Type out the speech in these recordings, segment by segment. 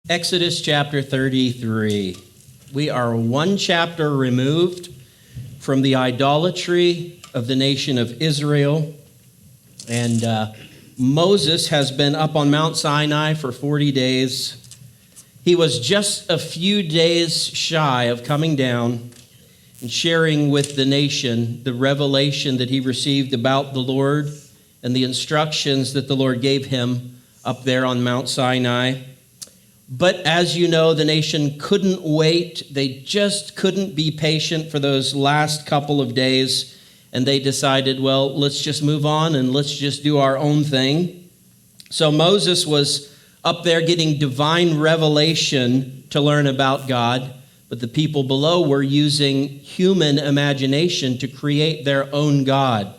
Exodus chapter 33. We are one chapter removed from the idolatry of the nation of Israel. And Moses has been up on Mount Sinai for 40 days. He was just a few days shy of coming down and sharing with the nation the revelation that he received about the Lord and the instructions that the Lord gave him up there on Mount Sinai. But as you know, the nation couldn't wait. They just couldn't be patient for those last couple of days. And they decided, well, let's just move on and let's just do our own thing. So Moses was up there getting divine revelation to learn about God. But the people below were using human imagination to create their own God.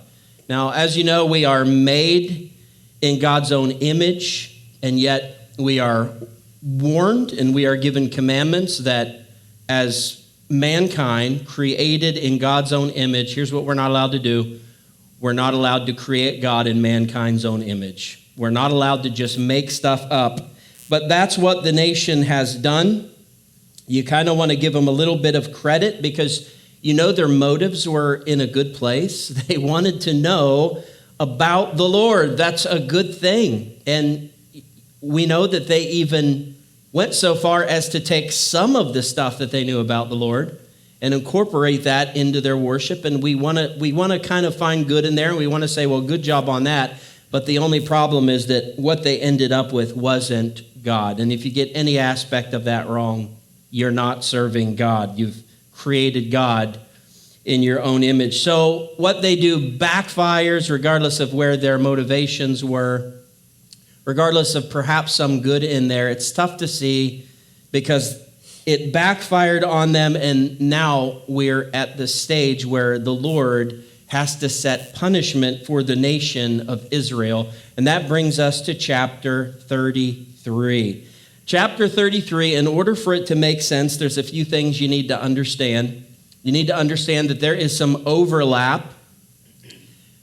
Now, as you know, we are made in God's own image, and yet we are warned and we are given commandments that as mankind created in God's own image, here's what we're not allowed to do. We're not allowed to create God in mankind's own image. We're not allowed to just make stuff up. But that's what the nation has done. You kind of want to give them a little bit of credit because you know their motives were in a good place. They wanted to know about the Lord. That's a good thing. And we know that they even went so far as to take some of the stuff that they knew about the Lord and incorporate that into their worship. And we want to kind of find good in there. And we want to say, well, good job on that. But the only problem is that what they ended up with wasn't God. And if you get any aspect of that wrong, you're not serving God. You've created God in your own image. So what they do backfires regardless of where their motivations were. Regardless of perhaps some good in there, it's tough to see because it backfired on them, and now we're at the stage where the Lord has to set punishment for the nation of Israel. And that brings us to chapter 33. Chapter 33, in order for it to make sense, there's a few things you need to understand. You need to understand that there is some overlap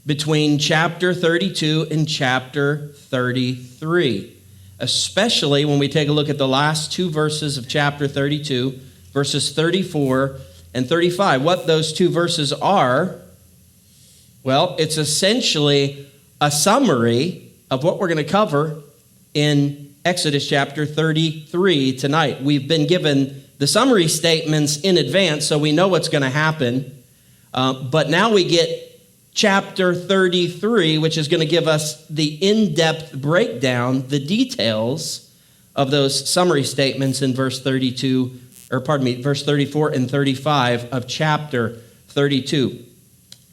between chapter 32 and chapter 33, especially when we take a look at the last two verses of chapter 32, verses 34 and 35. What those two verses are, well, it's essentially a summary of what we're going to cover in Exodus chapter 33 tonight. We've been given the summary statements in advance, so we know what's going to happen, but now we get chapter 33, which is going to give us the in-depth breakdown, the details of those summary statements in verse 34 and 35 of chapter 32.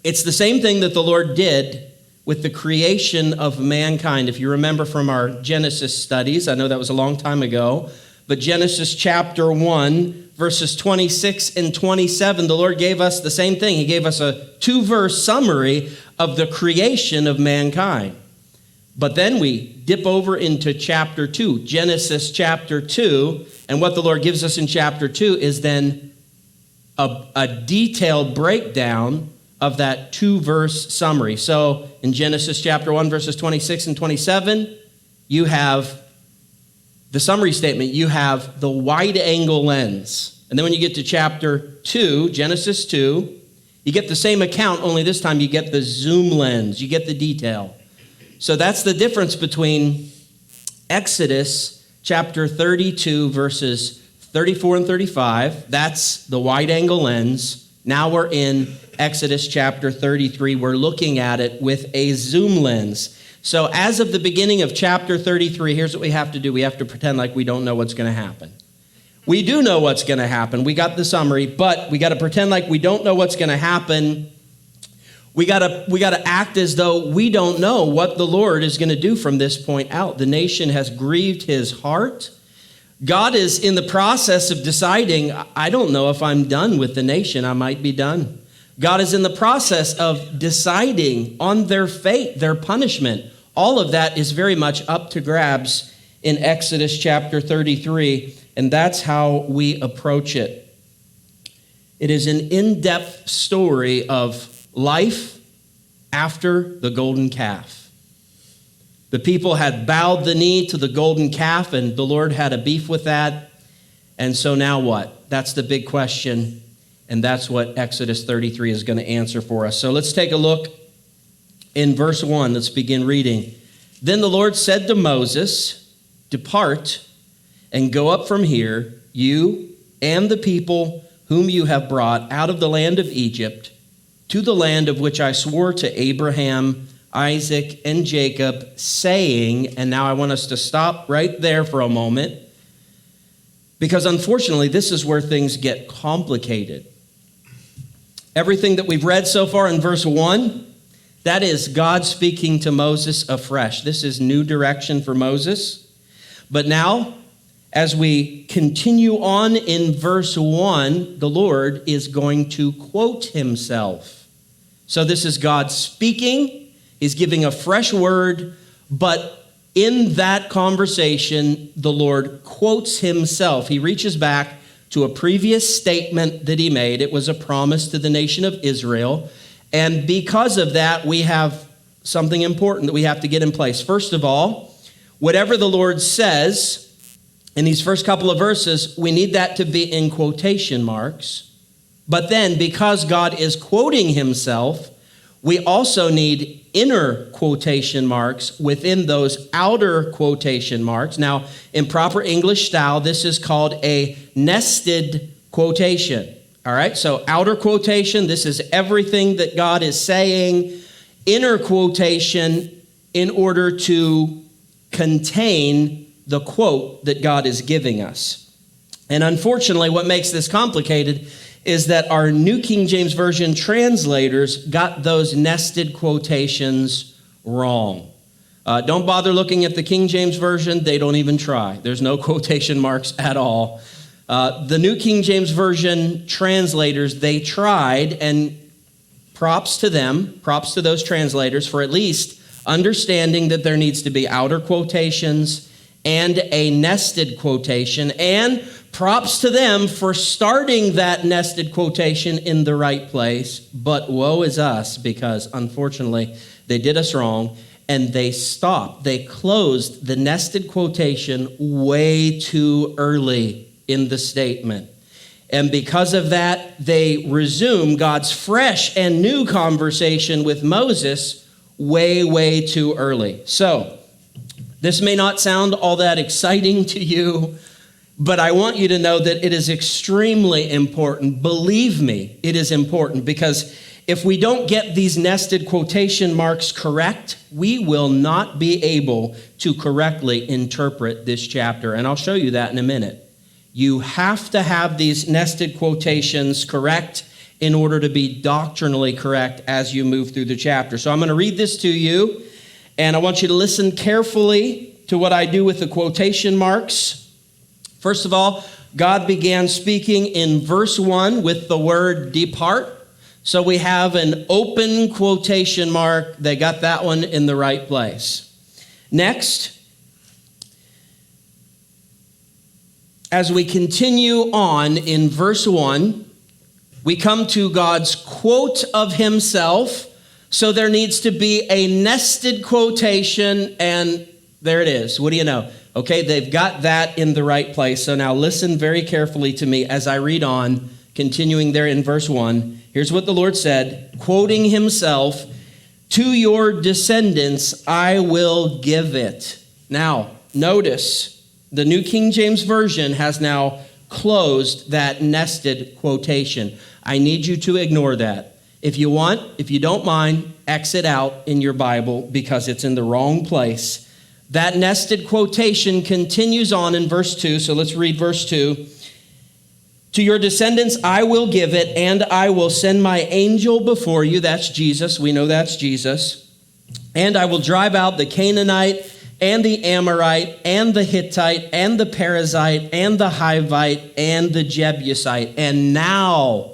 It's the same thing that the Lord did with the creation of mankind. If you remember from our Genesis studies, I know that was a long time ago, but Genesis chapter 1, verses 26 and 27, the Lord gave us the same thing. He gave us a 2-verse summary of the creation of mankind. But then we dip over into chapter 2, Genesis chapter 2, and what the Lord gives us in chapter 2 is then a detailed breakdown of that 2-verse summary. So in Genesis chapter 1, verses 26 and 27, you have the summary statement, you have the wide-angle lens. And then when you get to chapter 2, Genesis 2, you get the same account, only this time you get the zoom lens. You get the detail. So that's the difference between Exodus chapter 32, verses 34 and 35. That's the wide-angle lens. Now we're in Exodus chapter 33. We're looking at it with a zoom lens. So as of the beginning of chapter 33, here's what we have to do. We have to pretend like we don't know what's going to happen. We do know what's going to happen. We got the summary, but we got to pretend like we don't know what's going to happen. We got to act as though we don't know what the Lord is going to do from this point out. The nation has grieved his heart. God is in the process of deciding, I don't know if I'm done with the nation. I might be done. God is in the process of deciding on their fate, their punishment. All of that is very much up to grabs in Exodus chapter 33, and that's how we approach it. It is an in-depth story of life after the golden calf. The people had bowed the knee to the golden calf, and the Lord had a beef with that. And so now what? That's the big question, and that's what Exodus 33 is going to answer for us. So let's take a look in verse 1. Let's begin reading. Then the Lord said to Moses, "Depart and go up from here, you and the people whom you have brought out of the land of Egypt, to the land of which I swore to Abraham, Isaac, and Jacob, saying," and now I want us to stop right there for a moment, because unfortunately, this is where things get complicated. Everything that we've read so far in verse 1, that is God speaking to Moses afresh. This is new direction for Moses. But now, as we continue on in verse 1, the Lord is going to quote himself. So this is God speaking. He's giving a fresh word, but in that conversation, the Lord quotes himself. He reaches back to a previous statement that he made. It was a promise to the nation of Israel. And because of that, we have something important that we have to get in place. First of all, whatever the Lord says in these first couple of verses, we need that to be in quotation marks. But then, because God is quoting himself, we also need inner quotation marks within those outer quotation marks. Now, in proper English style, this is called a nested quotation. All right, so outer quotation, this is everything that God is saying. Inner quotation, in order to contain the quote that God is giving us. And unfortunately, what makes this complicated is that our New King James Version translators got those nested quotations wrong. Don't bother looking at the King James Version. They don't even try. There's no quotation marks at all. The New King James Version translators, they tried, and props to them, props to those translators for at least understanding that there needs to be outer quotations and a nested quotation, and props to them for starting that nested quotation in the right place. But woe is us, because unfortunately they did us wrong, and they stopped. They closed the nested quotation way too early in the statement. And because of that, they resume God's fresh and new conversation with Moses way too early. So, this may not sound all that exciting to you, but I want you to know that it is extremely important. Believe me, it is important, because if we don't get these nested quotation marks correct, we will not be able to correctly interpret this chapter. And I'll show you that in a minute. You have to have these nested quotations correct in order to be doctrinally correct as you move through the chapter. So I'm going to read this to you, and I want you to listen carefully to what I do with the quotation marks. First of all, God began speaking in verse 1 with the word depart. So we have an open quotation mark. They got that one in the right place. Next, as we continue on in verse 1, we come to God's quote of himself. So there needs to be a nested quotation, and there it is. What do you know? Okay, they've got that in the right place. So now listen very carefully to me as I read on, continuing there in verse 1. Here's what the Lord said, quoting himself, "To your descendants I will give it." Now, notice, the New King James Version has now closed that nested quotation. I need you to ignore that. If you want, if you don't mind, exit out in your Bible because it's in the wrong place. That nested quotation continues on in verse 2, so let's read verse 2. "To your descendants I will give it, and I will send my angel before you." That's Jesus. We know that's Jesus. "And I will drive out the Canaanite and the Amorite and the Hittite and the Perizzite and the Hivite and the Jebusite." And now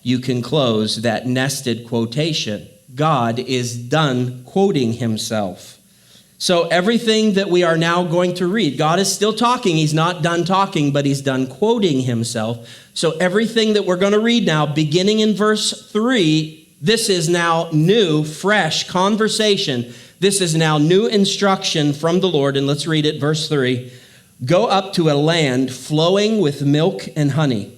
you can close that nested quotation. God is done quoting himself. So everything that we are now going to read, God is still talking. He's not done talking, but he's done quoting himself. So everything that we're going to read now, beginning in verse 3, this is now new, fresh conversation This is now new instruction from the Lord, and let's read it, verse 3. Go up to a land flowing with milk and honey,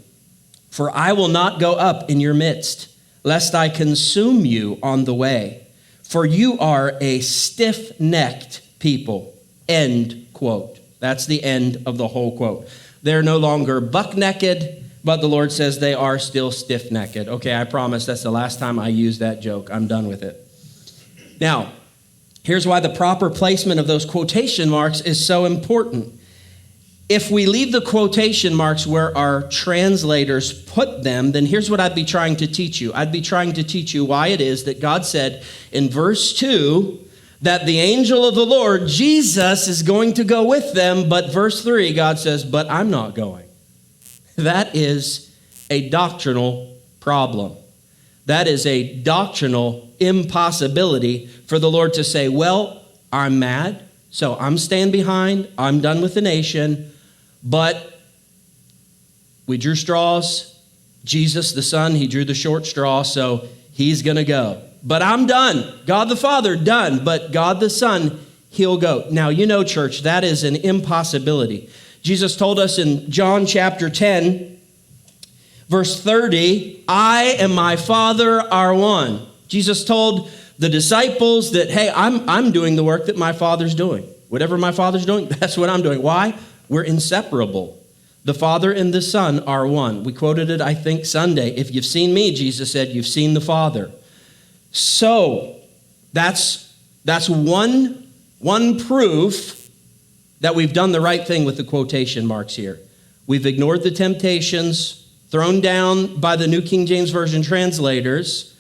for I will not go up in your midst, lest I consume you on the way. For you are a stiff-necked people. End quote. That's the end of the whole quote. They're no longer buck-naked, but the Lord says they are still stiff-necked. Okay, I promise that's the last time I use that joke. I'm done with it. Now, here's why the proper placement of those quotation marks is so important. If we leave the quotation marks where our translators put them, then here's what I'd be trying to teach you. I'd be trying to teach you why it is that God said in verse 2 that the angel of the Lord, Jesus, is going to go with them, but verse 3, God says, but I'm not going. That is a doctrinal problem. That is a doctrinal impossibility for the Lord to say, well, I'm mad, so I'm staying behind, I'm done with the nation, but we drew straws. Jesus, the Son, he drew the short straw, so he's going to go. But I'm done. God the Father, done. But God the Son, he'll go. Now, you know, church, that is an impossibility. Jesus told us in John chapter 10, verse 30, I and my Father are one. Jesus told the disciples that, hey, I'm doing the work that my Father's doing. Whatever my Father's doing, that's what I'm doing. Why? We're inseparable. The Father and the Son are one. We quoted it, I think, Sunday. If you've seen me, Jesus said, you've seen the Father. So that's one proof that we've done the right thing with the quotation marks here. We've ignored the temptations thrown down by the New King James Version translators,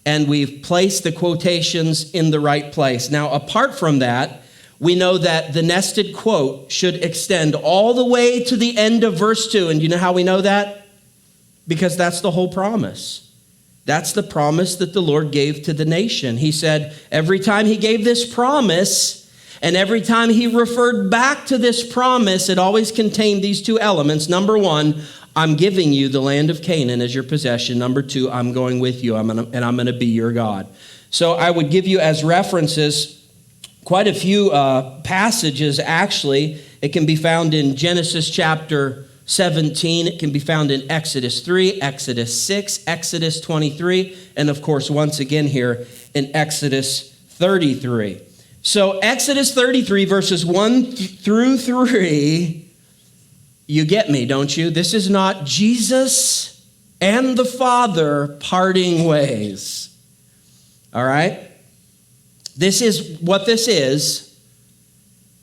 and we've placed the quotations in the right place. Now, apart from that, we know that the nested quote should extend all the way to the end of verse 2. And you know how we know that? Because that's the whole promise. That's the promise that the Lord gave to the nation. He said every time he gave this promise and every time he referred back to this promise, it always contained these two elements. Number one, I'm giving you the land of Canaan as your possession. Number two, I'm going with you and I'm going to be your God. So I would give you as references quite a few passages, actually. It can be found in Genesis chapter 17. It can be found in Exodus 3, Exodus 6, Exodus 23, and of course, once again here in Exodus 33. So Exodus 33, verses 1 through 3, you get me, don't you? This is not Jesus and the Father parting ways. All right? This is what this is.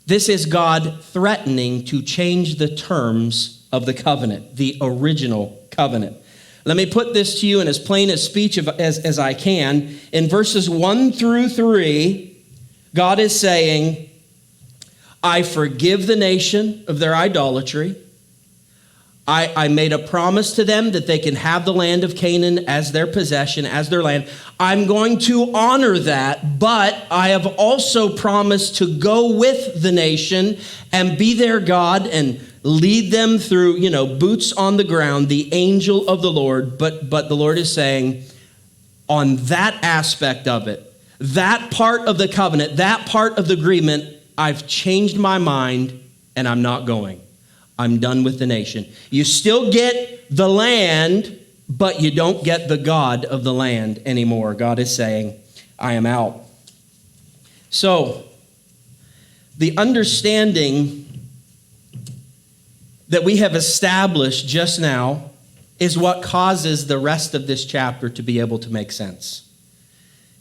This is God threatening to change the terms of the covenant, the original covenant. Let me put this to you in as plain a speech as I can. In verses 1 through 3, God is saying, I forgive the nation of their idolatry. I made a promise to them that they can have the land of Canaan as their possession, as their land. I'm going to honor that, but I have also promised to go with the nation and be their God and lead them through, boots on the ground, the angel of the Lord. But the Lord is saying, on that aspect of it, that part of the covenant, that part of the agreement, I've changed my mind and I'm not going. I'm done with the nation. You still get the land, but you don't get the God of the land anymore. God is saying, I am out. So, the understanding that we have established just now is what causes the rest of this chapter to be able to make sense.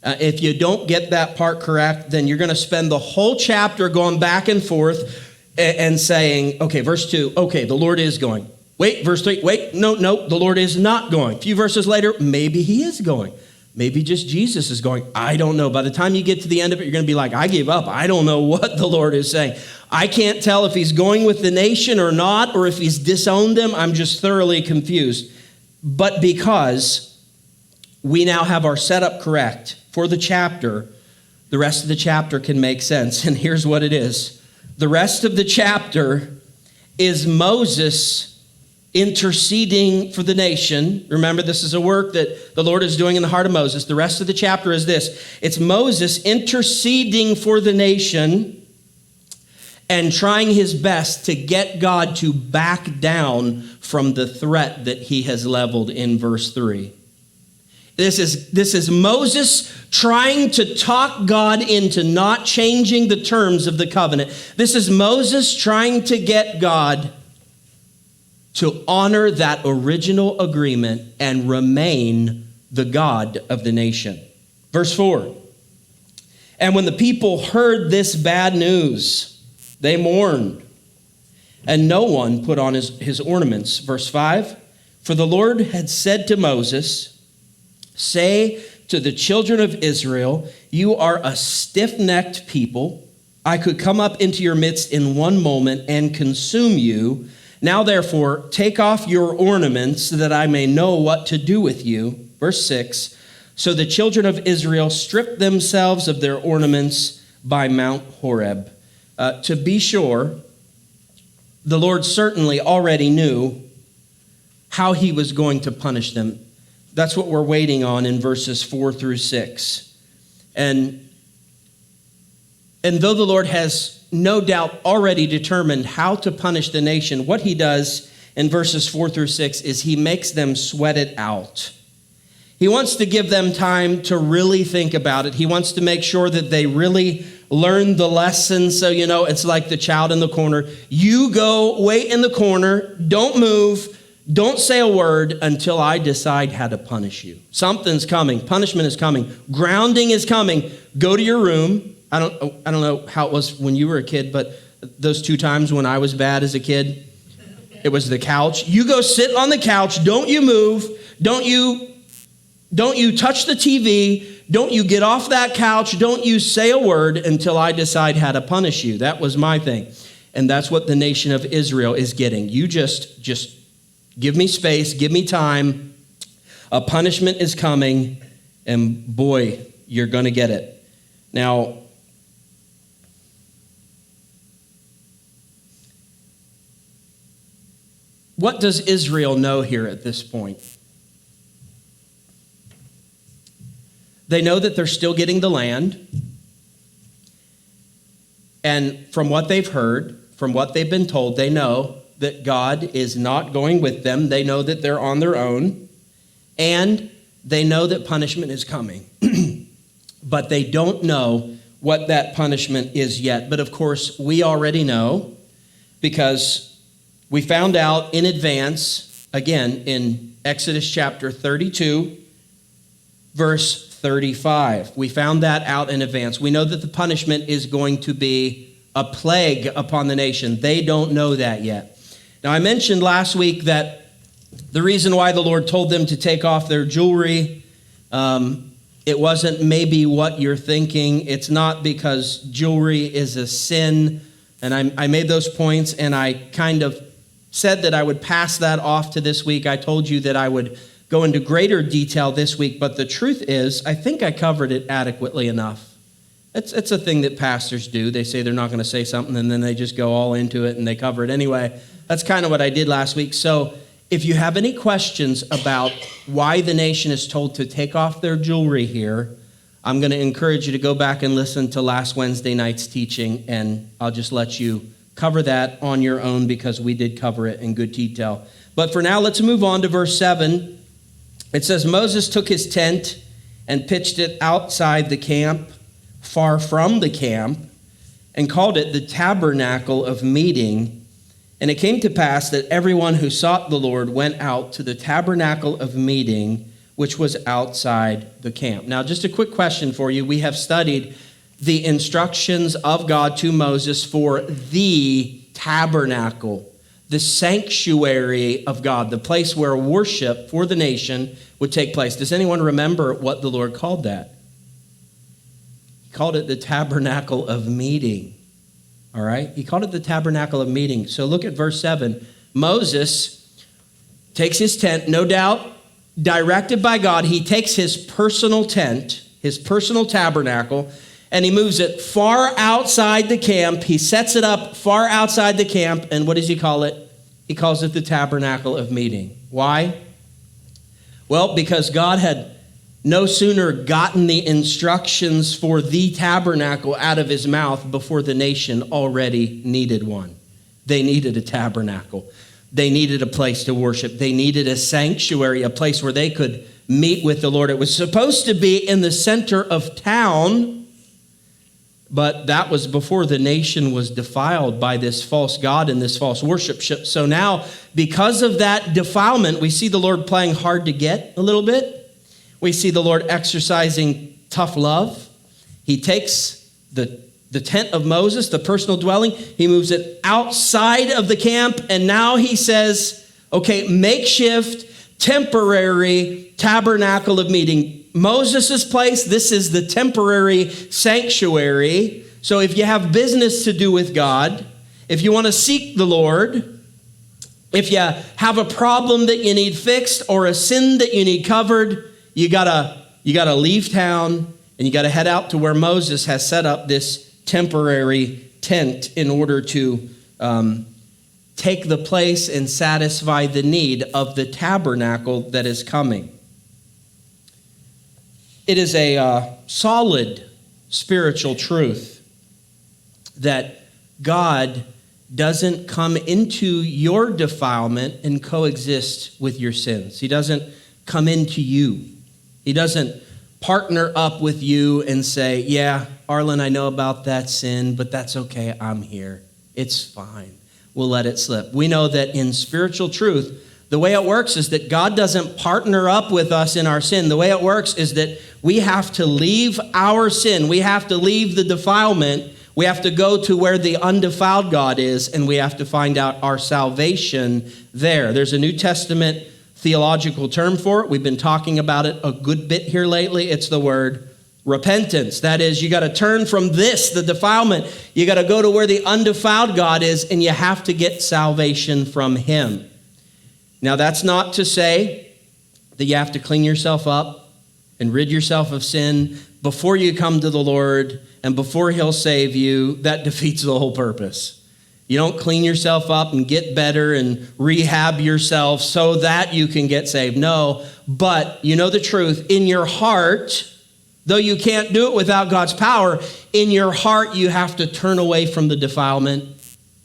If you don't get that part correct, then you're going to spend the whole chapter going back and forth and saying, okay, verse 2, okay, the Lord is going. Wait, verse 3, wait, no, the Lord is not going. A few verses later, maybe he is going. Maybe just Jesus is going. I don't know. By the time you get to the end of it, you're going to be like, I gave up. I don't know what the Lord is saying. I can't tell if he's going with the nation or not, or if he's disowned them. I'm just thoroughly confused. But because we now have our setup correct for the chapter, the rest of the chapter can make sense. And here's what it is. The rest of the chapter is Moses interceding for the nation. Remember, this is a work that the Lord is doing in the heart of Moses. The rest of the chapter is this. It's Moses interceding for the nation and trying his best to get God to back down from the threat that he has leveled in verse 3. This is Moses trying to talk God into not changing the terms of the covenant. This is Moses trying to get God to honor that original agreement and remain the God of the nation. Verse 4, and when the people heard this bad news, they mourned, and no one put on his ornaments. Verse 5, for the Lord had said to Moses, say to the children of Israel, you are a stiff-necked people. I could come up into your midst in one moment and consume you. Now, therefore, take off your ornaments so that I may know what to do with you. Verse 6, so the children of Israel stripped themselves of their ornaments by Mount Horeb. To be sure, the Lord certainly already knew how he was going to punish them. That's what we're waiting on in verses 4 through 6. And though the Lord has no doubt already determined how to punish the nation, what he does in verses 4 through 6 is he makes them sweat it out. He wants to give them time to really think about it. He wants to make sure that they really learn the lesson. So, it's like the child in the corner. You go wait in the corner. Don't move. Don't say a word until I decide how to punish you. Something's coming. Punishment is coming. Grounding is coming. Go to your room. I don't know how it was when you were a kid, but those 2 times when I was bad as a kid, it was the couch. You go sit on the couch. Don't you move. Don't you touch the TV. Don't you get off that couch. Don't you say a word until I decide how to punish you. That was my thing. And that's what the nation of Israel is getting. You just give me space, give me time. A punishment is coming, and boy, you're going to get it. Now, what does Israel know here at this point? They know that they're still getting the land. And from what they've heard, from what they've been told, they know that God is not going with them. They know that they're on their own. And they know that punishment is coming. But they don't know what that punishment is yet. But of course, we already know, because we found out in advance, again, in Exodus chapter 32, verse 35. We found that out in advance. We know that the punishment is going to be a plague upon the nation. They don't know that yet. Now, I mentioned last week that the reason why the Lord told them to take off their jewelry, it wasn't maybe what you're thinking. It's not because jewelry is a sin. And I made those points, and I kind of said that I would pass that off to this week. I told you that I would go into greater detail this week, but the truth is, I think I covered it adequately enough. It's a thing that pastors do. They say they're not going to say something, and then they just go all into it, and they cover it anyway. That's kind of what I did last week. So if you have any questions about why the nation is told to take off their jewelry here, I'm going to encourage you to go back and listen to last Wednesday night's teaching, and I'll just let you cover that on your own, because we did cover it in good detail. But for now, let's move on to verse 7. It says, Moses took his tent and pitched it outside the camp, far from the camp, and called it the Tabernacle of Meeting. And it came to pass that everyone who sought the Lord went out to the Tabernacle of Meeting, which was outside the camp. Now, just a quick question for you. We have studied the instructions of God to Moses for the tabernacle, the sanctuary of God, the place where worship for the nation would take place. Does anyone remember what the Lord called that? He called it the Tabernacle of Meeting. All right? He called it the Tabernacle of Meeting. So look at verse 7. Moses takes his tent, no doubt directed by God. He takes his personal tent, his personal tabernacle, and he moves it far outside the camp. He sets it up far outside the camp. And what does he call it? He calls it the Tabernacle of Meeting. Why? Well, because God had no sooner gotten the instructions for the tabernacle out of his mouth before the nation already needed one. They needed a tabernacle. They needed a place to worship. They needed a sanctuary, a place where they could meet with the Lord. It was supposed to be in the center of town, but that was before the nation was defiled by this false god and this false worship. So now, because of that defilement, we see the Lord playing hard to get a little bit. We see the Lord exercising tough love. He takes the tent of Moses, the personal dwelling, he moves it outside of the camp, and now he says, okay, makeshift, temporary tabernacle of meeting. Moses' place, this is the temporary sanctuary. So if you have business to do with God, if you want to seek the Lord, if you have a problem that you need fixed or a sin that you need covered, you gotta leave town and you gotta head out to where Moses has set up this temporary tent in order to take the place and satisfy the need of the tabernacle that is coming. It is a solid spiritual truth that God doesn't come into your defilement and coexist with your sins. He doesn't come into you. He doesn't partner up with you and say, yeah, Arlyn, I know about that sin, but that's okay. I'm here. It's fine. We'll let it slip. We know that in spiritual truth, the way it works is that God doesn't partner up with us in our sin. The way it works is that we have to leave our sin. We have to leave the defilement. We have to go to where the undefiled God is, and we have to find out our salvation there. There's a New Testament theological term for it. We've been talking about it a good bit here lately. It's the word repentance. That is, you got to turn from this, the defilement. You got to go to where the undefiled God is, and you have to get salvation from him. Now, that's not to say that you have to clean yourself up and rid yourself of sin before you come to the Lord and before he'll save you. That defeats the whole purpose. You don't clean yourself up and get better and rehab yourself so that you can get saved. No, but you know the truth. In your heart, though you can't do it without God's power, in your heart you have to turn away from the defilement.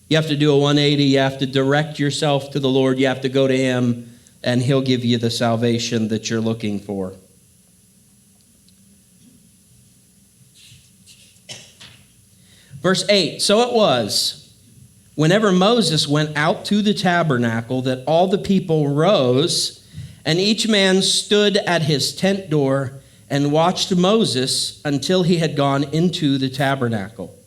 You have to do a 180. You have to direct yourself to the Lord. You have to go to him, and he'll give you the salvation that you're looking for. Verse 8, so it was, whenever Moses went out to the tabernacle, that all the people rose, and each man stood at his tent door and watched Moses until he had gone into the tabernacle.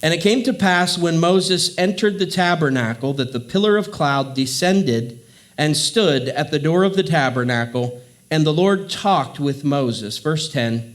And it came to pass when Moses entered the tabernacle that the pillar of cloud descended and stood at the door of the tabernacle, and the Lord talked with Moses. Verse 10,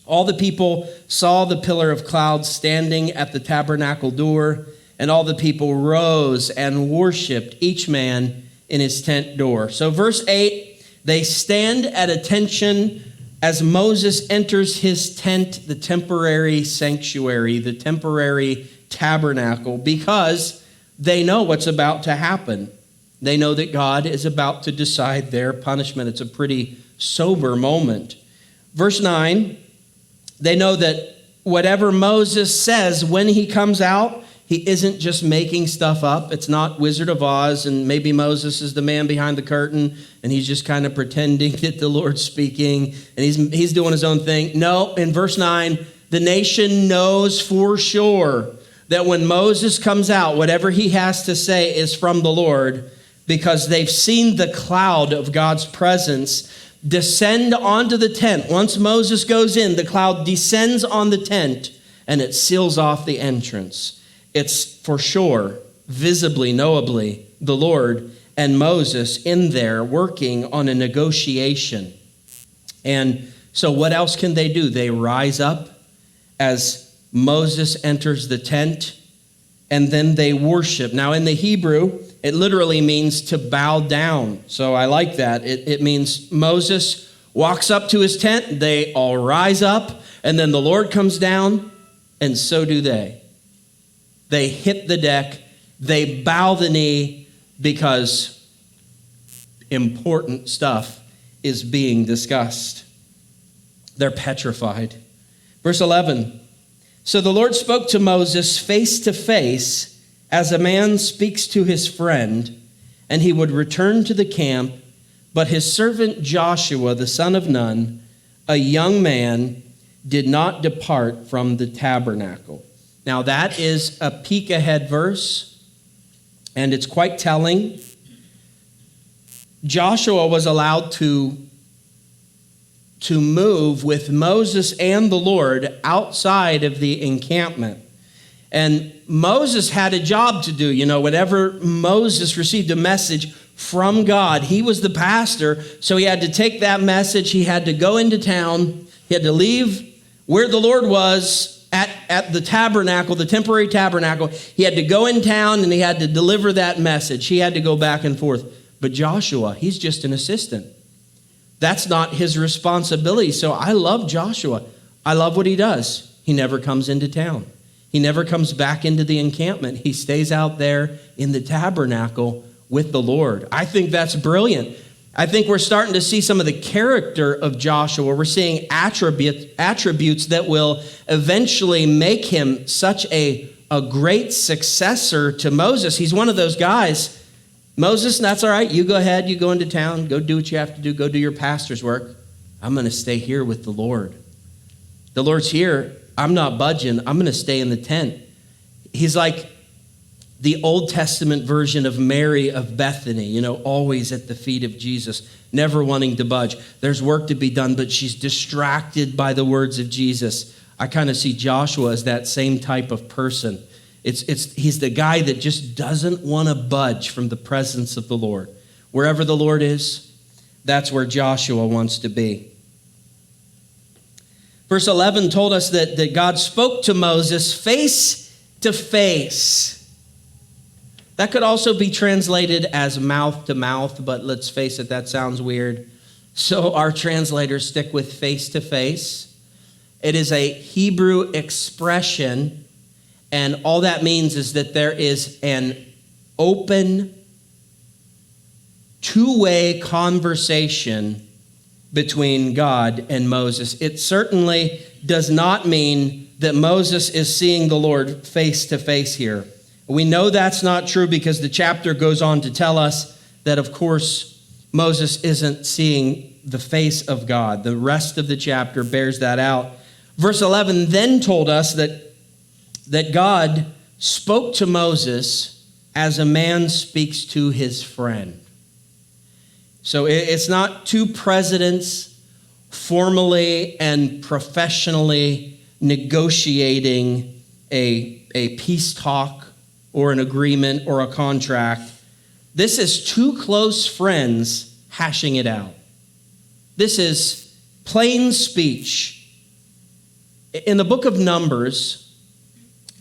all the people saw the pillar of cloud standing at the tabernacle door, and all the people rose and worshiped, each man in his tent door. So verse 8, they stand at attention as Moses enters his tent, the temporary sanctuary, the temporary tabernacle, because they know what's about to happen. They know that God is about to decide their punishment. It's a pretty sober moment. Verse 9, they know that whatever Moses says when he comes out, he isn't just making stuff up. It's not Wizard of Oz, and maybe Moses is the man behind the curtain, and he's just kind of pretending that the Lord's speaking, and he's doing his own thing. No, in verse 9, the nation knows for sure that when Moses comes out, whatever he has to say is from the Lord, because they've seen the cloud of God's presence descend onto the tent. Once Moses goes in, the cloud descends on the tent, and it seals off the entrance. It's for sure, visibly, knowably, the Lord and Moses in there working on a negotiation. And so what else can they do? They rise up as Moses enters the tent, and then they worship. Now, in the Hebrew, it literally means to bow down. So I like that. It means Moses walks up to his tent, they all rise up, and then the Lord comes down, and so do they. They hit the deck, they bow the knee, because important stuff is being discussed. They're petrified. Verse 11, so the Lord spoke to Moses face to face as a man speaks to his friend, and he would return to the camp. But his servant Joshua, the son of Nun, a young man, did not depart from the tabernacle. Now that is a peek ahead verse, and it's quite telling. Joshua was allowed to move with Moses and the Lord outside of the encampment. And Moses had a job to do. You know, whenever Moses received a message from God, he was the pastor, so he had to take that message. He had to go into town. He had to leave where the Lord was at the tabernacle, the temporary tabernacle. He had to go in town and he had to deliver that message. He had to go back and forth. But Joshua, he's just an assistant. That's not his responsibility. So I love Joshua. I love what he does. He never comes into town. He never comes back into the encampment. He stays out there in the tabernacle with the Lord. I think that's brilliant. I think we're starting to see some of the character of Joshua. We're seeing attributes that will eventually make him such a great successor to Moses. He's one of those guys. Moses, that's all right. You go ahead. You go into town. Go do what you have to do. Go do your pastor's work. I'm going to stay here with the Lord. The Lord's here. I'm not budging. I'm going to stay in the tent. He's like the Old Testament version of Mary of Bethany, you know, always at the feet of Jesus, never wanting to budge. There's work to be done, but she's distracted by the words of Jesus. I kind of see Joshua as that same type of person. He's the guy that just doesn't want to budge from the presence of the Lord. Wherever the Lord is, that's where Joshua wants to be. Verse 11 told us that God spoke to Moses face to face. That could also be translated as mouth to mouth, but let's face it, that sounds weird. So our translators stick with face to face. It is a Hebrew expression, and all that means is that there is an open, two-way conversation between God and Moses. It certainly does not mean that Moses is seeing the Lord face to face here. We know that's not true because the chapter goes on to tell us that, of course, Moses isn't seeing the face of God. The rest of the chapter bears that out. Verse 11 then told us that God spoke to Moses as a man speaks to his friend. So it's not two presidents formally and professionally negotiating a peace talk or an agreement or a contract. This is two close friends hashing it out. This is plain speech. In the book of Numbers,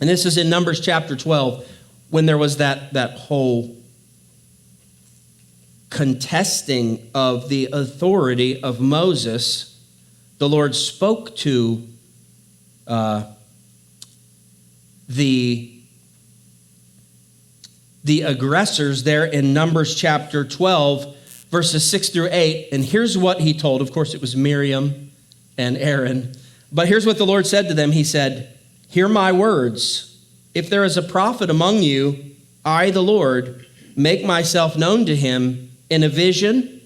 and this is in Numbers chapter 12, when there was that whole contesting of the authority of Moses, the Lord spoke to the aggressors there in Numbers chapter 12, verses 6 through 8. And here's what he told. Of course, it was Miriam and Aaron. But here's what the Lord said to them. He said, "Hear my words. If there is a prophet among you, I, the Lord, make myself known to him in a vision.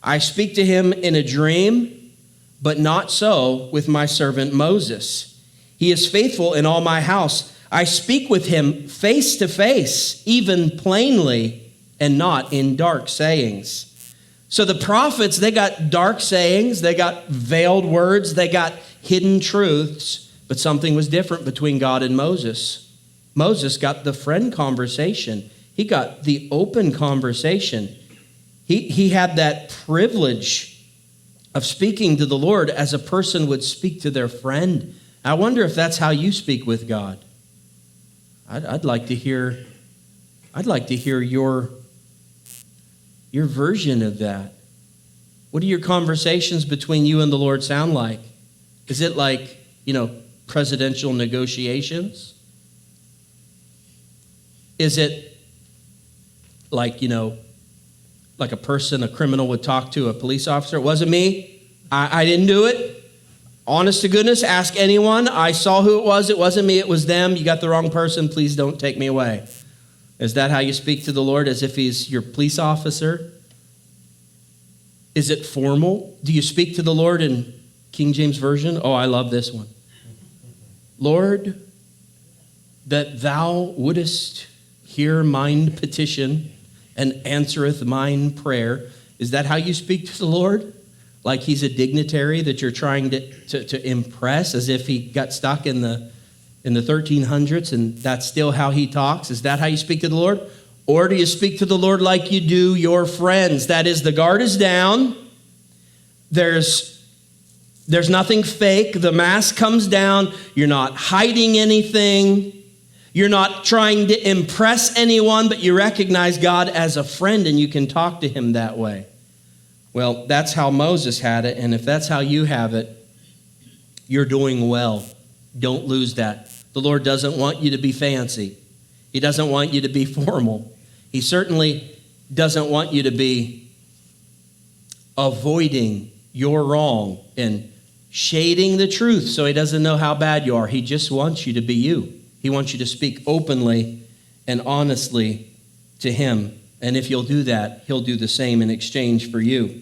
I speak to him in a dream, but not so with my servant Moses. He is faithful in all my house. I speak with him face to face, even plainly, and not in dark sayings." So the prophets, they got dark sayings, they got veiled words, they got hidden truths, but something was different between God and Moses. Moses got the friend conversation. He got the open conversation. He had that privilege of speaking to the Lord as a person would speak to their friend. I wonder if that's how you speak with God. I'd like to hear your version of that. What do your conversations between you and the Lord sound like? Is it like, presidential negotiations? Is it like a person, a criminal would talk to a police officer. It wasn't me. I didn't do it. Honest to goodness, ask anyone. I saw who it was. It wasn't me. It was them. You got the wrong person. Please don't take me away. Is that how you speak to the Lord, as if he's your police officer? Is it formal? Do you speak to the Lord in King James Version? Oh, I love this one. Lord, that thou wouldest hear mine petition and answereth mine prayer. Is that how you speak to the Lord? Like he's a dignitary that you're trying to impress, as if he got stuck in the 1300s and that's still how he talks? Is that how you speak to the Lord? Or do you speak to the Lord like you do your friends? That is, the guard is down. There's nothing fake. The mask comes down. You're not hiding anything. You're not trying to impress anyone, but you recognize God as a friend and you can talk to him that way. Well, that's how Moses had it, and if that's how you have it, you're doing well. Don't lose that. The Lord doesn't want you to be fancy. He doesn't want you to be formal. He certainly doesn't want you to be avoiding your wrong and shading the truth so he doesn't know how bad you are. He just wants you to be you. He wants you to speak openly and honestly to him. And if you'll do that, he'll do the same in exchange for you.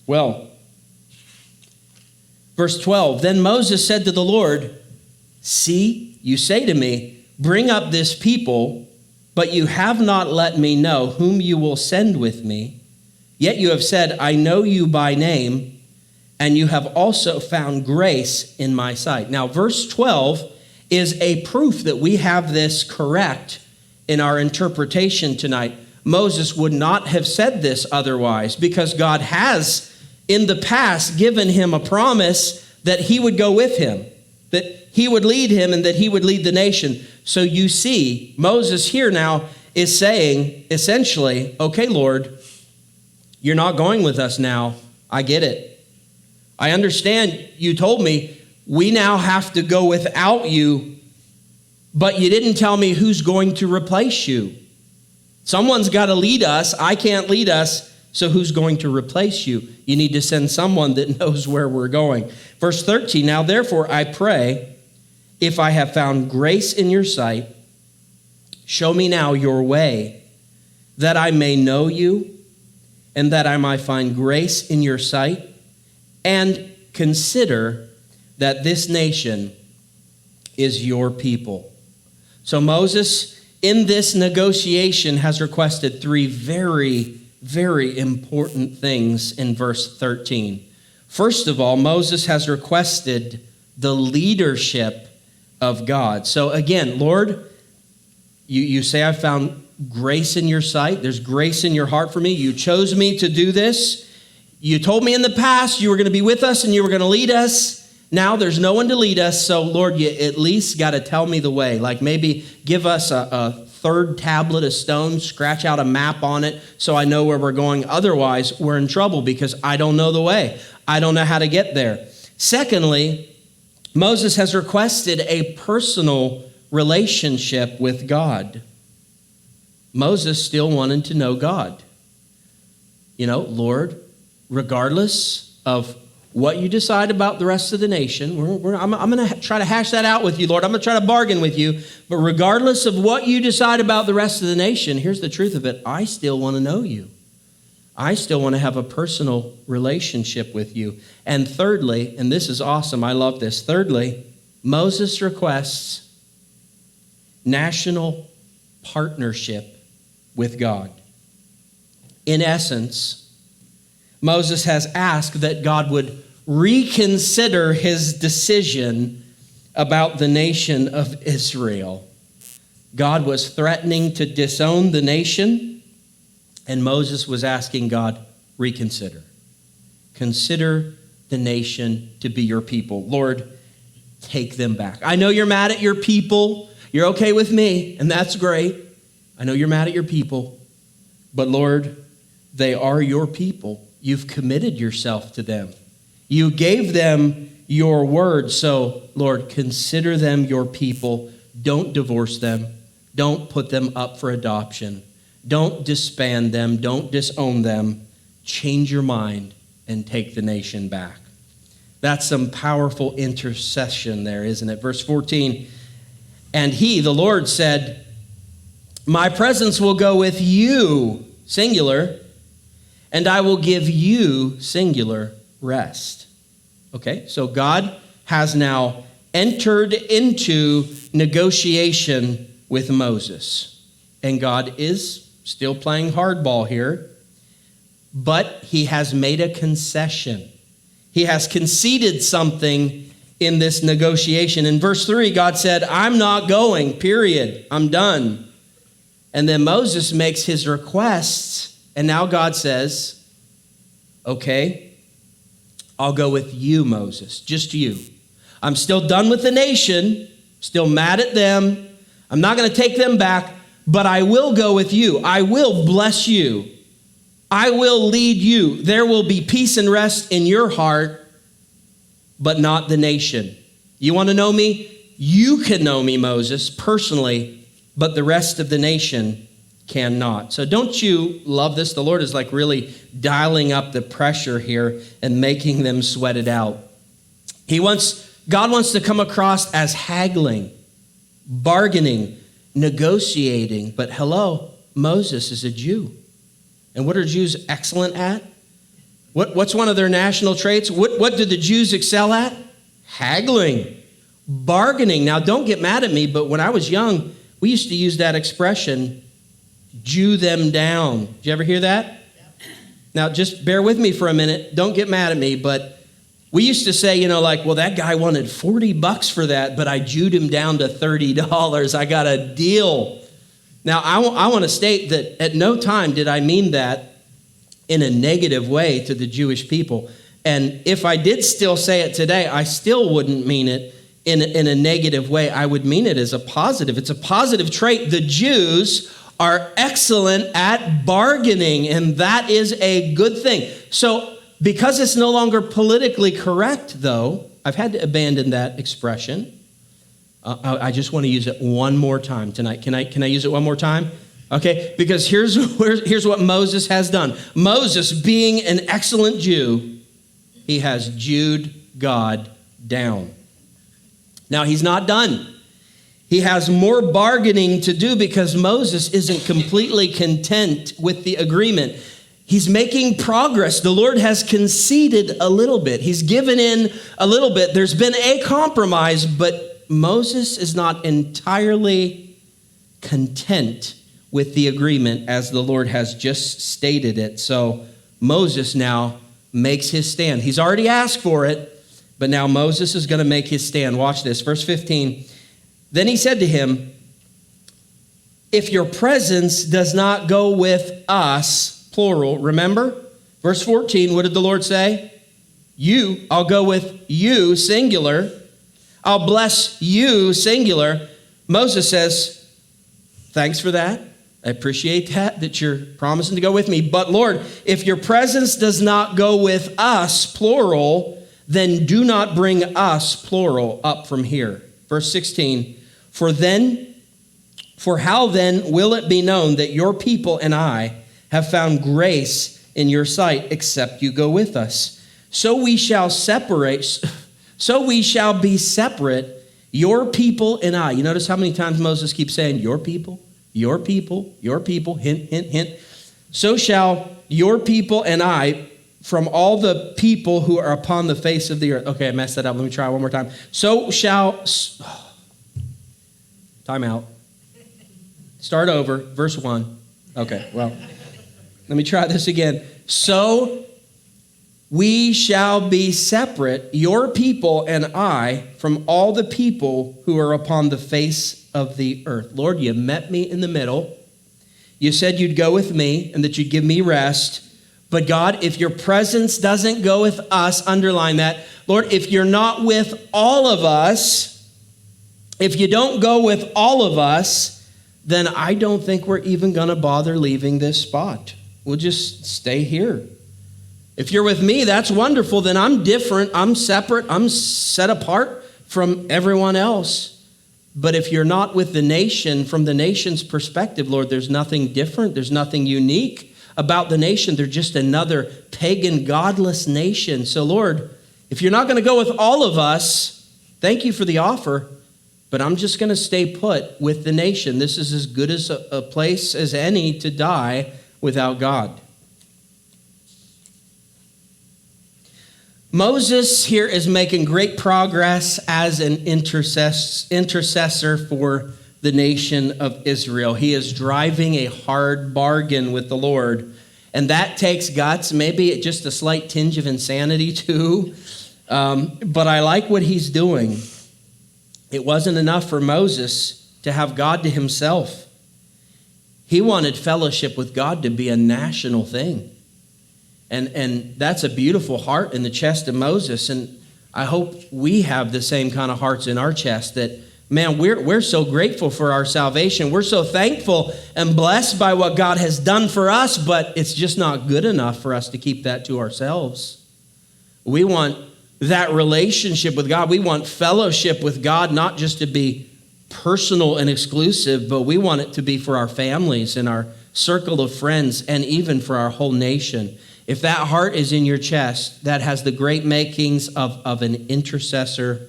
Well, verse 12, then Moses said to the Lord, see, you say to me, bring up this people, but you have not let me know whom you will send with me. Yet you have said, I know you by name, and you have also found grace in my sight. Now, verse 12 is a proof that we have this correct in our interpretation tonight. Moses would not have said this otherwise, because God has in the past given him a promise that he would go with him, that he would lead him and that he would lead the nation. So you see, Moses here now is saying essentially, okay, Lord, you're not going with us now. I get it. I understand you told me we now have to go without you, but you didn't tell me who's going to replace you. Someone's got to lead us. I can't lead us. So who's going to replace you? You need to send someone that knows where we're going. Verse 13, now therefore I pray, if I have found grace in your sight, show me now your way, that I may know you, and that I might find grace in your sight, and consider that this nation is your people. So Moses, in this negotiation, has requested three very important things in verse 13. First of all, Moses has requested the leadership of God. So again, Lord, you say I found grace in your sight. There's grace in your heart for me. You chose me to do this. You told me in the past you were going to be with us and you were going to lead us. Now there's no one to lead us. So Lord, you at least got to tell me the way. Like maybe give us a third tablet of stone, scratch out a map on it so I know where we're going. Otherwise, we're in trouble because I don't know the way. I don't know how to get there. Secondly, Moses has requested a personal relationship with God. Moses still wanted to know God. Lord, regardless of what you decide about the rest of the nation, I'm going to try to hash that out with you, Lord. I'm going to try to bargain with you. But regardless of what you decide about the rest of the nation, here's the truth of it. I still want to know you. I still want to have a personal relationship with you. And thirdly, and this is awesome, I love this. Thirdly, Moses requests national partnership with God. In essence, Moses has asked that God would reconsider his decision about the nation of Israel. God was threatening to disown the nation, and Moses was asking God, reconsider. Consider the nation to be your people. Lord, take them back. I know you're mad at your people. You're okay with me, and that's great. I know you're mad at your people, but Lord, they are your people. You've committed yourself to them. You gave them your word. So, Lord, consider them your people. Don't divorce them. Don't put them up for adoption. Don't disband them. Don't disown them. Change your mind and take the nation back. That's some powerful intercession there, isn't it? Verse 14, and he, the Lord, said, my presence will go with you, singular, and I will give you, singular, rest. Okay, so God has now entered into negotiation with Moses. And God is still playing hardball here, but he has made a concession. He has conceded something in this negotiation. In verse 3, God said, I'm not going, period. I'm done. And then Moses makes his requests, and now God says, okay, I'll go with you, Moses, just you. I'm still done with the nation, still mad at them. I'm not going to take them back, but I will go with you. I will bless you. I will lead you. There will be peace and rest in your heart, but not the nation. You want to know me? You can know me, Moses, personally, but the rest of the nation cannot. So don't you love this? The Lord is like really dialing up the pressure here and making them sweat it out. God wants to come across as haggling, bargaining, negotiating. But hello, Moses is a Jew. And what are Jews excellent at? What's one of their national traits? What do the Jews excel at? Haggling, bargaining. Now, don't get mad at me, but when I was young, we used to use that expression, Jew them down. Did you ever hear that? Now, just bear with me for a minute. Don't get mad at me, but we used to say, well, that guy wanted $40 for that, but I Jewed him down to $30. I got a deal. Now, I want to state that at no time did I mean that in a negative way to the Jewish people. And if I did still say it today, I still wouldn't mean it in a negative way. I would mean it as a positive. It's a positive trait. The Jews are excellent at bargaining, and that is a good thing. So because it's no longer politically correct, though, I've had to abandon that expression. I just want to use it one more time tonight. Can I use it one more time? Okay, because here's what Moses has done. Moses, being an excellent Jew, he has Jewed God down. Now, he's not done. He has more bargaining to do because Moses isn't completely content with the agreement. He's making progress. The Lord has conceded a little bit. He's given in a little bit. There's been a compromise, but Moses is not entirely content with the agreement as the Lord has just stated it. So Moses now makes his stand. He's already asked for it, but now Moses is going to make his stand. Watch this, verse 15. Then he said to him, if your presence does not go with us, plural, remember? Verse 14, what did the Lord say? You, I'll go with you, singular. I'll bless you, singular. Moses says, thanks for that. I appreciate that you're promising to go with me. But Lord, if your presence does not go with us, plural, then do not bring us, plural, up from here. Verse 16, for how then will it be known that your people and I have found grace in your sight, except you go with us? So we shall be separate, your people and I. You notice how many times Moses keeps saying, your people, your people, your people, hint, hint, hint. So shall your people and I from all the people who are upon the face of the earth. Okay, I messed that up. Let me try one more time. Time out. Start over, verse 1. Okay, well, let me try this again. So we shall be separate, your people and I, from all the people who are upon the face of the earth. Lord, you met me in the middle. You said you'd go with me and that you'd give me rest. But God, if your presence doesn't go with us, underline that. Lord, if you're not with all of us, if you don't go with all of us, then I don't think we're even going to bother leaving this spot. We'll just stay here. If you're with me, that's wonderful. Then I'm different. I'm separate. I'm set apart from everyone else. But if you're not with the nation, from the nation's perspective, Lord, there's nothing different. There's nothing unique about the nation. They're just another pagan, godless nation. So, Lord, if you're not going to go with all of us, thank you for the offer, but I'm just going to stay put with the nation. This is as good as a place as any to die without God. Moses here is making great progress as an intercessor for the nation of Israel. He is driving a hard bargain with the Lord, and that takes guts, maybe just a slight tinge of insanity too, but I like what he's doing. It wasn't enough for Moses to have God to himself. He wanted fellowship with God to be a national thing. And that's a beautiful heart in the chest of Moses. And I hope we have the same kind of hearts in our chest that, man, we're so grateful for our salvation. We're so thankful and blessed by what God has done for us, but it's just not good enough for us to keep that to ourselves. We want that relationship with God. We want fellowship with God, not just to be personal and exclusive, but we want it to be for our families and our circle of friends and even for our whole nation. If that heart is in your chest, that has the great makings of an intercessor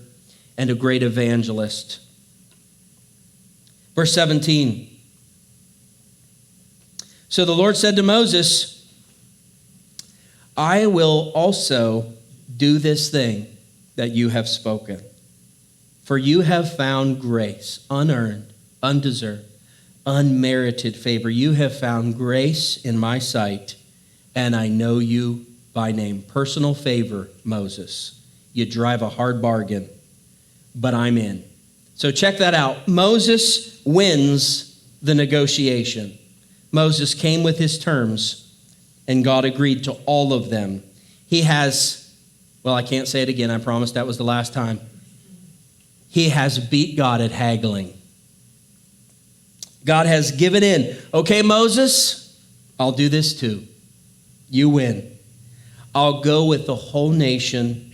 and a great evangelist. Verse 17. So the Lord said to Moses, I will also do this thing that you have spoken. For you have found grace, unearned, undeserved, unmerited favor. You have found grace in my sight, and I know you by name. Personal favor, Moses. You drive a hard bargain, but I'm in. So check that out. Moses wins the negotiation. Moses came with his terms, and God agreed to all of them. He has, well, I can't say it again. I promised that was the last time. He has beat God at haggling. God has given in. Okay, Moses, I'll do this too. You win. I'll go with the whole nation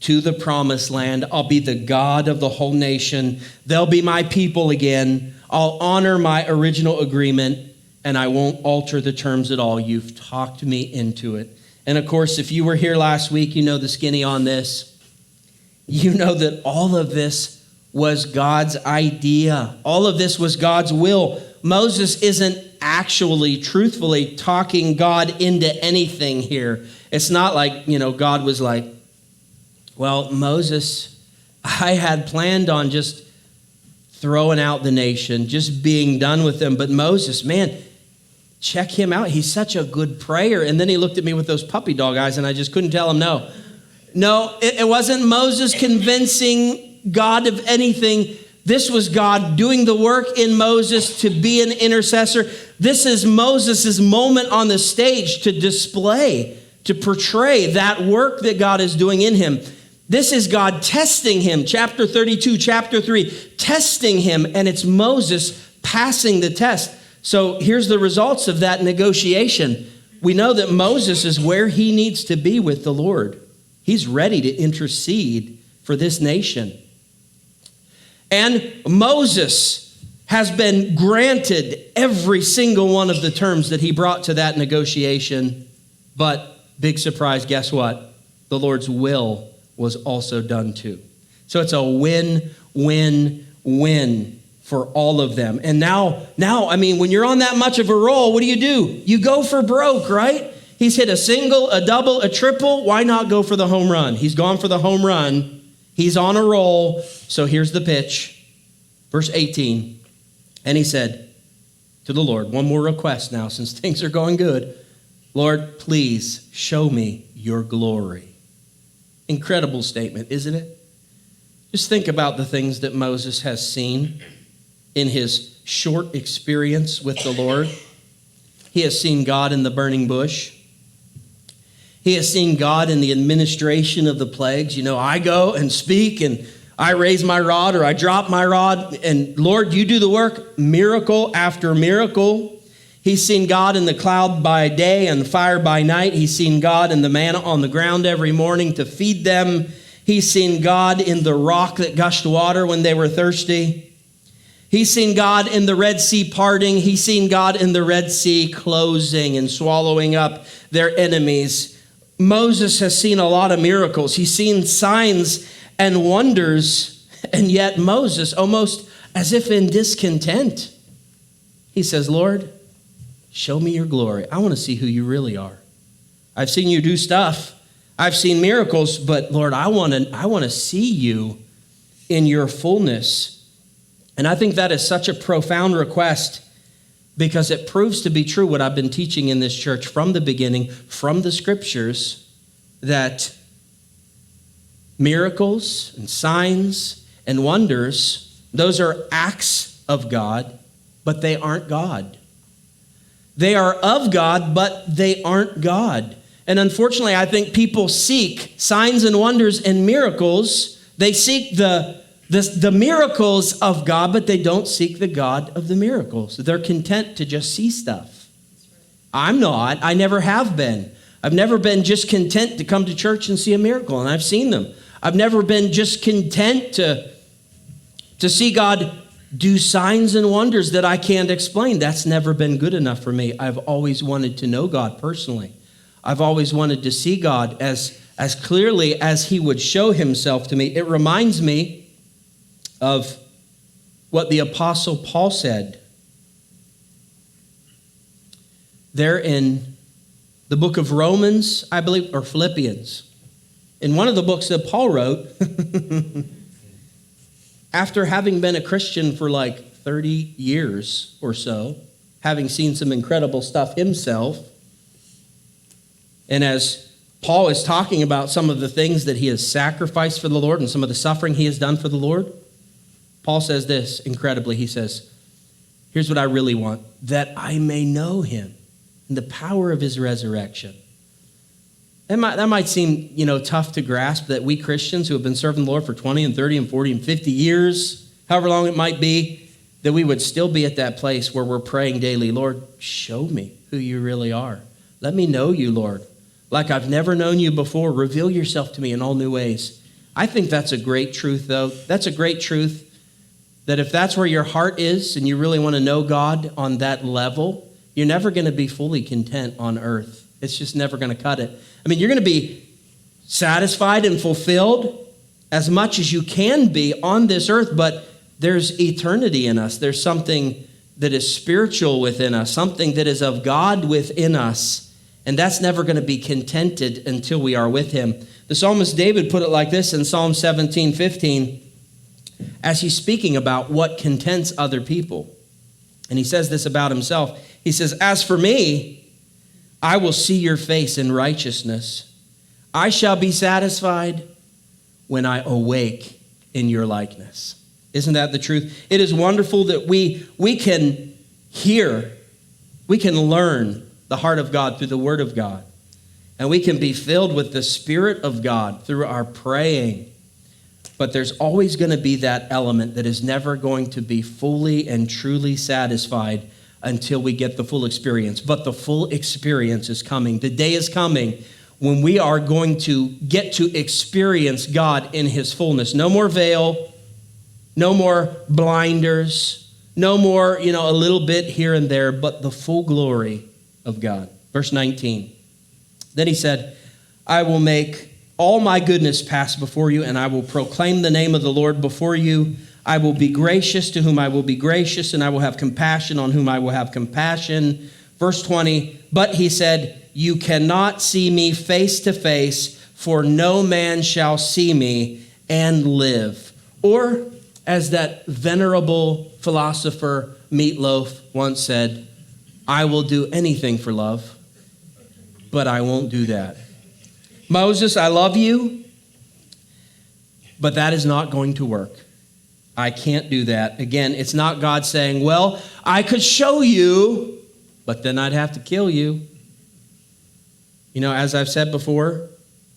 to the promised land. I'll be the God of the whole nation. They'll be my people again. I'll honor my original agreement, and I won't alter the terms at all. You've talked me into it. And of course, if you were here last week, you know the skinny on this. You know that all of this was God's idea. All of this was God's will. Moses isn't actually, truthfully talking God into anything here. It's not like, God was like, well, Moses, I had planned on just throwing out the nation, just being done with them. But Moses, man, check him out. He's such a good prayer. And then he looked at me with those puppy dog eyes, and I just couldn't tell him no. No, it wasn't Moses convincing God of anything. This was God doing the work in Moses to be an intercessor. This is Moses' moment on the stage to display, to portray that work that God is doing in him. This is God testing him. Chapter 32, chapter 3, testing him, and it's Moses passing the test. So here's the results of that negotiation. We know that Moses is where he needs to be with the Lord. He's ready to intercede for this nation. And Moses has been granted every single one of the terms that he brought to that negotiation. But big surprise, guess what? The Lord's will was also done too. So it's a win, win, win for all of them. And now, when you're on that much of a roll, what do? You go for broke, right? He's hit a single, a double, a triple. Why not go for the home run? He's gone for the home run. He's on a roll. So here's the pitch. Verse 18. And he said to the Lord, one more request now since things are going good. Lord, please show me your glory. Incredible statement, isn't it? Just think about the things that Moses has seen in his short experience with the Lord. He has seen God in the burning bush. He has seen God in the administration of the plagues. I go and speak and I raise my rod or I drop my rod and Lord, you do the work, miracle after miracle. He's seen God in the cloud by day and fire by night. He's seen God in the manna on the ground every morning to feed them. He's seen God in the rock that gushed water when they were thirsty. He's seen God in the Red Sea parting. He's seen God in the Red Sea closing and swallowing up their enemies. Moses has seen a lot of miracles. He's seen signs and wonders, and yet Moses, almost as if in discontent, he says, Lord, show me your glory. I want to see who you really are. I've seen you do stuff. I've seen miracles, but Lord, I want to see you in your fullness. And I think that is such a profound request because it proves to be true what I've been teaching in this church from the beginning, from the scriptures, that miracles and signs and wonders, those are acts of God, but they aren't God. They are of God, but they aren't God. And unfortunately, I think people seek signs and wonders and miracles. They seek the miracles of God, but they don't seek the God of the miracles. They're content to just see stuff. I'm not. I never have been. I've never been just content to come to church and see a miracle, and I've seen them. I've never been just content to see God do signs and wonders that I can't explain. That's never been good enough for me. I've always wanted to know God personally. I've always wanted to see God as clearly as he would show himself to me. It reminds me of what the Apostle Paul said there in the book of Romans, I believe, or Philippians. In one of the books that Paul wrote, after having been a Christian for like 30 years or so, having seen some incredible stuff himself, and as Paul is talking about some of the things that he has sacrificed for the Lord and some of the suffering he has done for the Lord, Paul says this incredibly. He says, here's what I really want, that I may know him and the power of his resurrection. That might seem, tough to grasp, that we Christians who have been serving the Lord for 20 and 30 and 40 and 50 years, however long it might be, that we would still be at that place where we're praying daily, Lord, show me who you really are. Let me know you, Lord. Like I've never known you before, reveal yourself to me in all new ways. I think that's a great truth, though. That's a great truth that if that's where your heart is and you really want to know God on that level, you're never going to be fully content on earth. It's just never going to cut it. I mean, you're going to be satisfied and fulfilled as much as you can be on this earth, but there's eternity in us. There's something that is spiritual within us, something that is of God within us. And that's never going to be contented until we are with him. The psalmist David put it like this in Psalm 17:15, as he's speaking about what contents other people. And he says this about himself. He says, as for me, I will see your face in righteousness. I shall be satisfied when I awake in your likeness. Isn't that the truth? It is wonderful that we can hear, we can learn the heart of God through the Word of God. And we can be filled with the Spirit of God through our praying. But there's always going to be that element that is never going to be fully and truly satisfied until we get the full experience. But the full experience is coming. The day is coming when we are going to get to experience God in his fullness. No more veil, no more blinders, no more, a little bit here and there, but the full glory of God. Verse 19. Then he said, I will make all my goodness pass before you, and I will proclaim the name of the Lord before you. I will be gracious to whom I will be gracious, and I will have compassion on whom I will have compassion. Verse 20, but he said, you cannot see me face to face, for no man shall see me and live. Or, as that venerable philosopher Meatloaf once said, I will do anything for love, but I won't do that. Moses, I love you, but that is not going to work. I can't do that. Again, it's not God saying, well, I could show you, but then I'd have to kill you. As I've said before,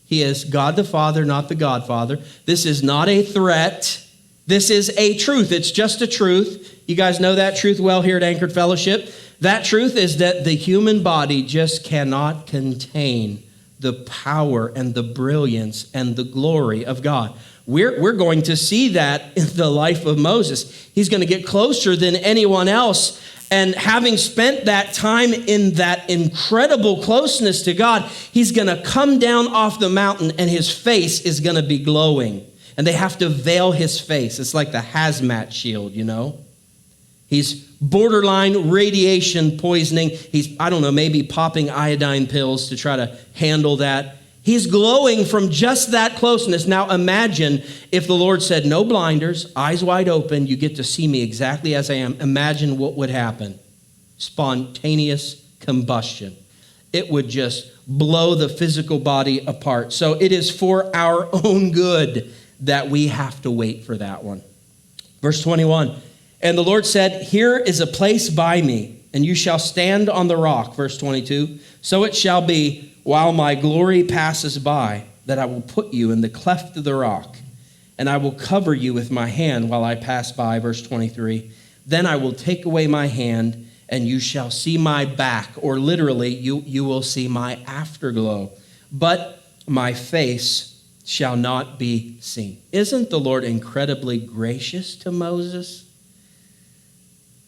he is God the Father, not the Godfather. This is not a threat. This is a truth. It's just a truth. You guys know that truth well here at Anchored Fellowship. That truth is that the human body just cannot contain the power and the brilliance and the glory of God. We're going to see that in the life of Moses. He's going to get closer than anyone else. And having spent that time in that incredible closeness to God, he's going to come down off the mountain and his face is going to be glowing. And they have to veil his face. It's like the hazmat shield, you know. He's borderline radiation poisoning. He's, I don't know, maybe popping iodine pills to try to handle that. He's glowing from just that closeness. Now imagine if the Lord said, no blinders, eyes wide open, you get to see me exactly as I am. Imagine what would happen. Spontaneous combustion. It would just blow the physical body apart. So it is for our own good that we have to wait for that one. Verse 21, and the Lord said, here is a place by me, and you shall stand on the rock. Verse 22, so it shall be, while my glory passes by, that I will put you in the cleft of the rock, and I will cover you with my hand while I pass by. Verse 23, then I will take away my hand, and you shall see my back, or literally, you will see my afterglow, but my face shall not be seen. Isn't the Lord incredibly gracious to Moses?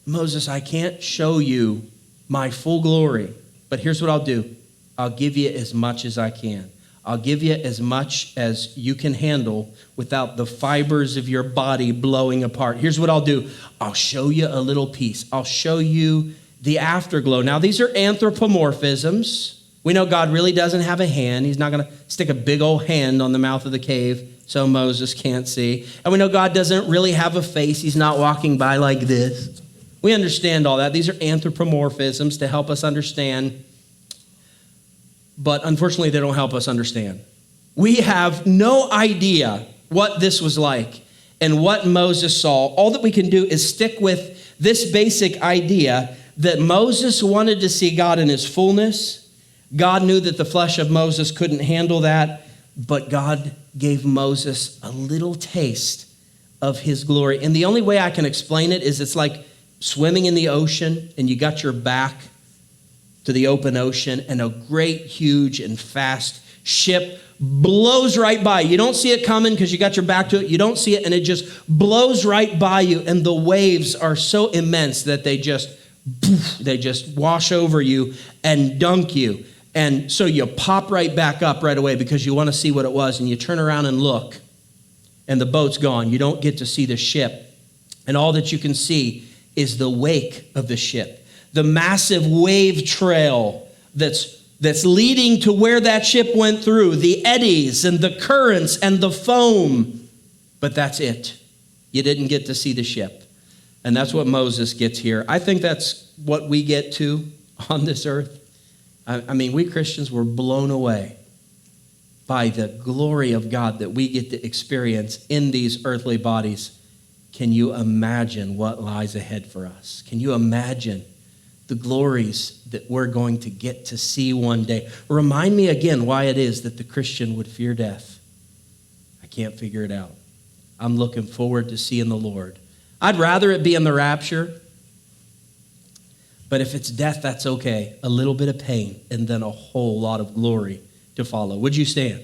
Moses, I can't show you my full glory, but here's what I'll do. I'll give you as much as I can. I'll give you as much as you can handle without the fibers of your body blowing apart. Here's what I'll do. I'll show you a little piece. I'll show you the afterglow. Now, these are anthropomorphisms. We know God really doesn't have a hand. He's not going to stick a big old hand on the mouth of the cave so Moses can't see. And we know God doesn't really have a face. He's not walking by like this. We understand all that. These are anthropomorphisms to help us understand. But unfortunately, they don't help us understand. We have no idea what this was like and what Moses saw. All that we can do is stick with this basic idea that Moses wanted to see God in his fullness. God knew that the flesh of Moses couldn't handle that, but God gave Moses a little taste of his glory. And the only way I can explain it is it's like swimming in the ocean and you got your back to the open ocean, and a great, huge, and fast ship blows right by. You don't see it coming because you got your back to it. You don't see it, and it just blows right by you, and the waves are so immense that they just wash over you and dunk you. And so you pop right back up right away because you want to see what it was, and you turn around and look, and the boat's gone. You don't get to see the ship, and all that you can see is the wake of the ship. The massive wave trail that's leading to where that ship went through, the eddies and the currents and the foam. But that's it. You didn't get to see the ship. And that's what Moses gets here. I think that's what we get to on this earth. I mean, we Christians were blown away by the glory of God that we get to experience in these earthly bodies. Can you imagine what lies ahead for us? Can you imagine the glories that we're going to get to see one day? Remind me again why it is that the Christian would fear death. I can't figure it out. I'm looking forward to seeing the Lord. I'd rather it be in the rapture, but if it's death, that's okay. A little bit of pain and then a whole lot of glory to follow. Would you stand?